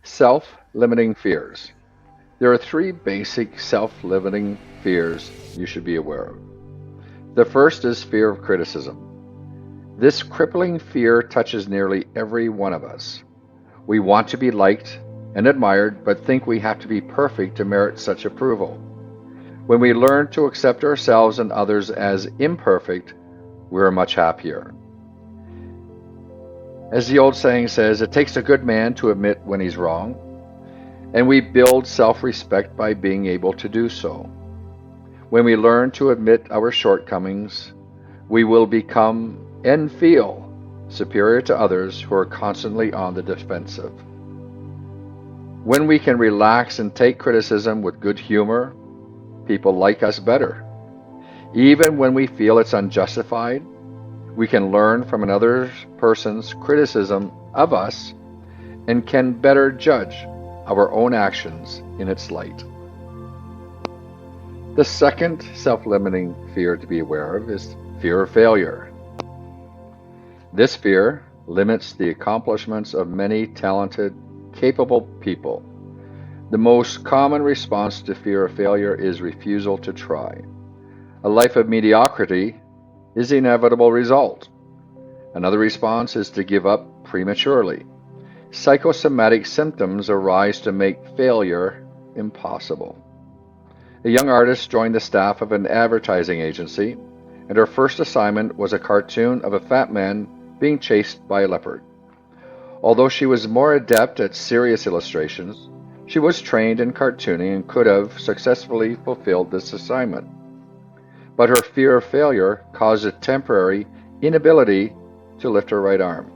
Self-limiting fears. There are three basic self-limiting fears you should be aware of. The first is fear of criticism. This crippling fear touches nearly every one of us. We want to be liked and admired, but think we have to be perfect to merit such approval. When we learn to accept ourselves and others as imperfect, we're much happier. As the old saying says, it takes a good man to admit when he's wrong, and we build self-respect by being able to do so. When we learn to admit our shortcomings, we will become and feel superior to others who are constantly on the defensive. When we can relax and take criticism with good humor, people like us better. Even when we feel it's unjustified, we can learn from another person's criticism of us and can better judge our own actions in its light. The second self-limiting fear to be aware of is fear of failure. This fear limits the accomplishments of many talented, capable people. The most common response to fear of failure is refusal to try. A life of mediocrity is the inevitable result. Another response is to give up prematurely. Psychosomatic symptoms arise to make failure impossible. A young artist joined the staff of an advertising agency, and her first assignment was a cartoon of a fat man being chased by a leopard. Although she was more adept at serious illustrations, she was trained in cartooning and could have successfully fulfilled this assignment. But her fear of failure caused a temporary inability to lift her right arm.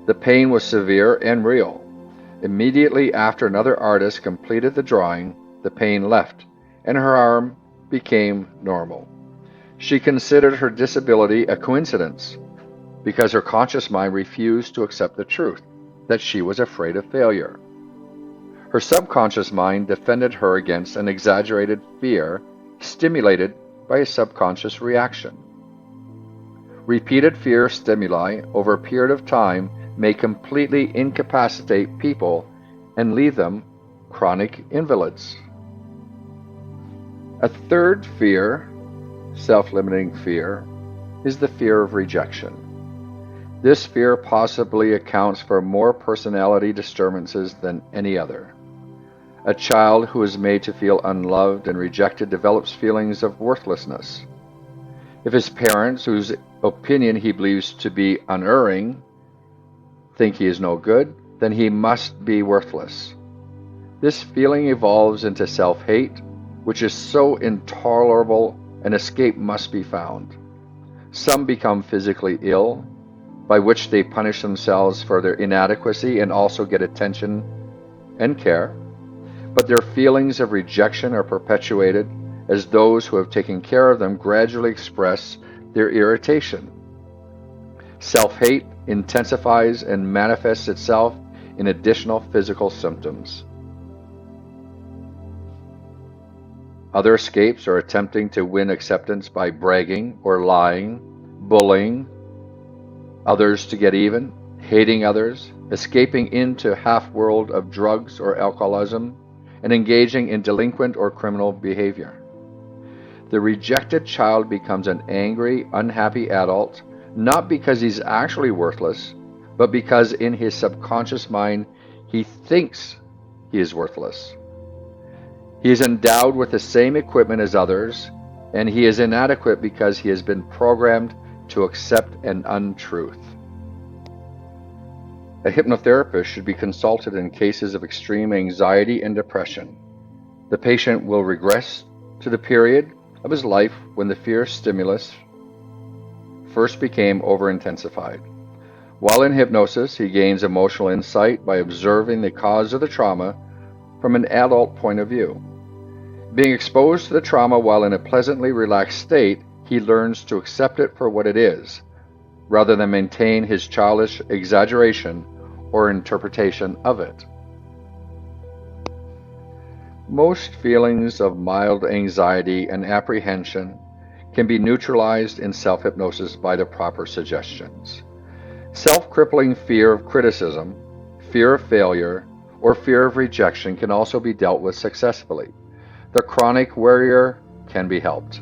The pain was severe and real. Immediately after another artist completed the drawing, the pain left, and her arm became normal. She considered her disability a coincidence because her conscious mind refused to accept the truth that she was afraid of failure. Her subconscious mind defended her against an exaggerated fear stimulated by a subconscious reaction. Repeated fear stimuli over a period of time may completely incapacitate people and leave them chronic invalids. A third fear, self-limiting fear, is the fear of rejection. This fear possibly accounts for more personality disturbances than any other. A child who is made to feel unloved and rejected develops feelings of worthlessness. If his parents, whose opinion he believes to be unerring, think he is no good, then he must be worthless. This feeling evolves into self-hate, which is so intolerable an escape must be found. Some become physically ill, by which they punish themselves for their inadequacy and also get attention and care, but their feelings of rejection are perpetuated as those who have taken care of them gradually express their irritation. Self-hate intensifies and manifests itself in additional physical symptoms. Other escapes are attempting to win acceptance by bragging or lying, bullying others to get even, hating others, escaping into half-world of drugs or alcoholism, and engaging in delinquent or criminal behavior. The rejected child becomes an angry, unhappy adult, not because he's actually worthless, but because in his subconscious mind he thinks he is worthless. He is endowed with the same equipment as others, and he is inadequate because he has been programmed to accept an untruth. A hypnotherapist should be consulted in cases of extreme anxiety and depression. The patient will regress to the period of his life when the fear stimulus first became over-intensified. While in hypnosis, he gains emotional insight by observing the cause of the trauma from an adult point of view. Being exposed to the trauma while in a pleasantly relaxed state, he learns to accept it for what it is, rather than maintain his childish exaggeration or interpretation of it. Most feelings of mild anxiety and apprehension can be neutralized in self-hypnosis by the proper suggestions. Self-crippling fear of criticism, fear of failure, or fear of rejection can also be dealt with successfully. The chronic worrier can be helped.